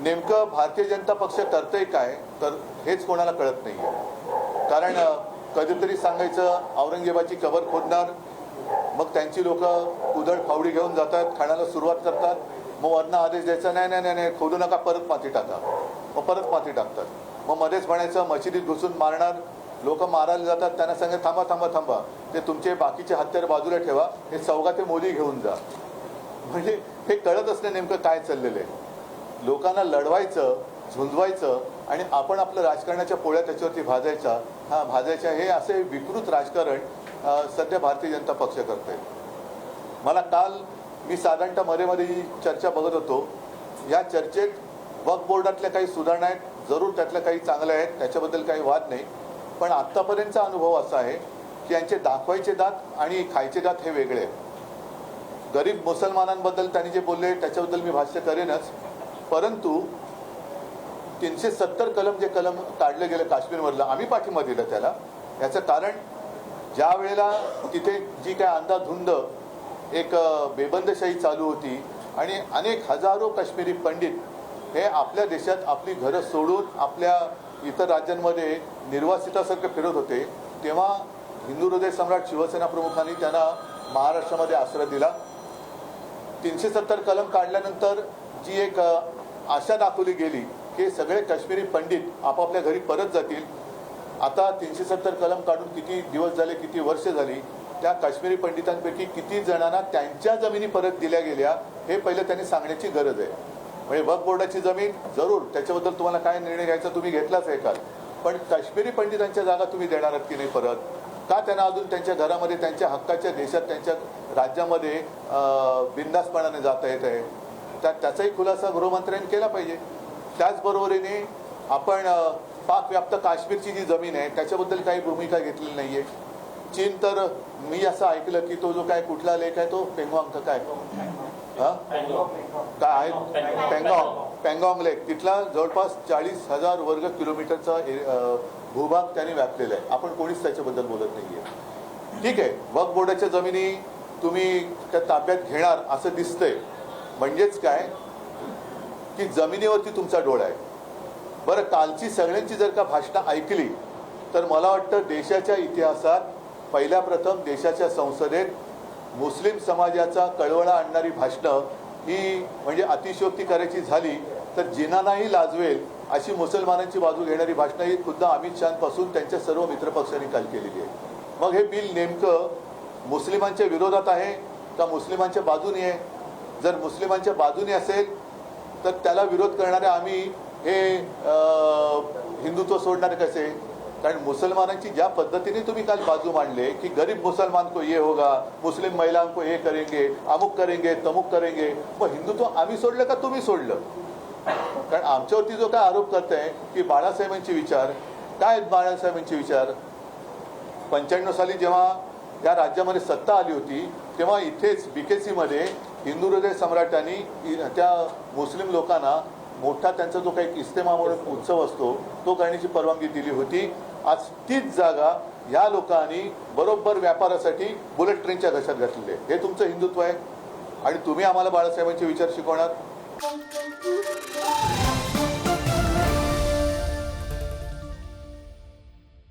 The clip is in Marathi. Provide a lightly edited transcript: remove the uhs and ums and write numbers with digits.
नेमकं भारतीय जनता पक्ष करतंय काय तर हेच कोणाला कळत नाहीये. कारण कधीतरी सांगायचं औरंगजेबाची कबर खोदणार, मग त्यांची लोक उधळ फावडी घेऊन जातात, खाण्याला सुरुवात करतात, मग वरनं आदेश द्यायचा नाही नाही नाही खोदू नका, परत माती टाका, मग परत माती टाकतात. मग मध्येच म्हणायचं मशिदीत घुसून मारणार, लोक मारायला जातात, त्यांना सांगत थांबा थांबा थांबा, ते तुमचे बाकीचे हत्यार बाजूला ठेवा, हे चौघा ते मोदी घेऊन जा. म्हणजे हे कळत असणे नेमकं काय चाललेलं आहे. लोकांना लढवायचं, झुंजवायचं आणि आपण आपलं राजकारणाच्या पोळ्या त्याच्यावरती भाजायच्या हे असे विकृत राजकारण सध्या भारतीय जनता पक्ष करते. मला काल मी साधारणतः मध्ये ही चर्चा बघत होतो. या चर्चेत वक्फ बोर्डातल्या काही सुधारणा आहेत, जरूर त्यातल्या काही चांगल्या आहेत, त्याच्याबद्दल काही वाद नाही. पण आत्तापर्यंतचा अनुभव असा आहे की यांचे दाखवायचे दात आणि खायचे दात हे वेगळे आहेत. गरीब मुसलमानांबद्दल त्यांनी जे बोलले त्याच्याबद्दल मी भाष्य करेनच, परंतु 370 कलम जे कलम काढले गेले काश्मीरमधलं, आम्ही पाठिंबा दिला त्याला. याचं कारण ज्या वेळेला तिथे जी काय अंधाधुंद एक बेबंदशाही चालू होती आणि अनेक हजारो काश्मीरी पंडित हे आपल्या देशात आपली घरं सोडून आपल्या इतर राज्यांमध्ये निर्वासितासारखे फिरत होते, तेव्हा हिंदू हृदय सम्राट शिवसेना प्रमुखांनी त्यांना महाराष्ट्रामध्ये आश्रय दिला. 370 कलम काढल्यानंतर जी एक आशा दाखवली गेली की सगळे काश्मीरी पंडित आपापल्या घरी परत जातील. आता 370 कलम काढून किती दिवस झाले, किती वर्ष झाली, त्या काश्मीरी पंडितांपैकी किती जणांना त्यांच्या जमिनी परत दिल्या गेल्या हे पहिलं त्यांनी सांगण्याची गरज आहे. म्हणजे वक्फ बोर्डाची जमीन जरूर, त्याच्याबद्दल तुम्हाला काय निर्णय घ्यायचा तुम्ही घेतलाच आहे काल, पण काश्मीरी पंडितांच्या जागा तुम्ही देणार आहात की नाही परत? का त्यांना अजून त्यांच्या घरामध्ये, त्यांच्या हक्काच्या देशात, त्यांच्या राज्यामध्ये बिनधास्तपणाने जाता येत आहे? त्याचाही खुलासा गृहमंत्र्यांनी केला पाहिजे. त्याचबरोबरीने आपण पाक व्याप्त काश्मीरची जी जमीन आहे त्याच्याबद्दल काही भूमिका घेतलेली नाही आहे. चीन तर मी असं ऐकलं की तो जो काय कुठला लेक आहे तो पेंगॉंग काय आहे पेंगॉंग लेक, तिथला जवळपास 40,000 वर्ग किलोमीटरचा भूभाग त्यांनी व्यापलेला आहे. आपण कोणीच त्याच्याबद्दल बोलत नाहीये. ठीक आहे, वक्फ बोर्डाच्या जमिनी तुम्ही त्या ताब्यात घेणार असं दिसतंय, म्हणजेच काय की जमिनीवरती तुमचा डोळा आहे. बरं, कालची सगळ्यांची जर का भाषणं ऐकली तर मला वाटतं देशाच्या इतिहासात पहिल्या प्रथम देशाच्या संसदेत मुस्लिम समाजाचा कळवळा आणणारी भाषणं ही म्हणजे अतिशयोक्ती करायची झाली तर जिनांनाही लाजवेल अशी मुसलमानांची बाजू घेणारी भाषणं ही खुद्द अमित शहापासून त्यांच्या सर्व मित्रपक्षांनी काल केलेली आहे. मग हे बिल नेमकं मुस्लिमांच्या विरोधात आहे का मुस्लिमांच्या बाजूने आहे? जर मुस्लिमांच्या बाजूने असेल तर त्याला विरोध करणारे आम्ही हे हिंदुत्व सोडणारे कसे? कारण मुसलमानांची ज्या पद्धतीने तुम्ही काल बाजू मांडले की गरीब मुसलमान को ये होगा, मुस्लिम महिलाओं को हे करेंगे, अमुक करेंगे, तमुक करेंगे, मग हिंदुत्व आम्ही सोडलं का तुम्ही सोडलं? कारण आमच्यावरती जो काय आरोप करताय की बाळासाहेबांचे विचार काय आहेत, बाळासाहेबांचे विचार 95 साली जेव्हा या राज्यामध्ये सत्ता आली होती तेव्हा इथेच BKC मध्ये हिंदू हृदय सम्राटांनी त्या मुस्लिम लोकांना मोठा त्यांचा जो काही इस्तेमा म्हणून उत्सव असतो तो करण्याची परवानगी दिली होती. आज तीच जागा या लोकांनी बरोबर व्यापारासाठी बुलेट ट्रेनच्या घशात घातलेली आहे. हे तुमचं हिंदुत्व आहे आणि तुम्ही आम्हाला बाळासाहेबांचे विचार शिकवणार?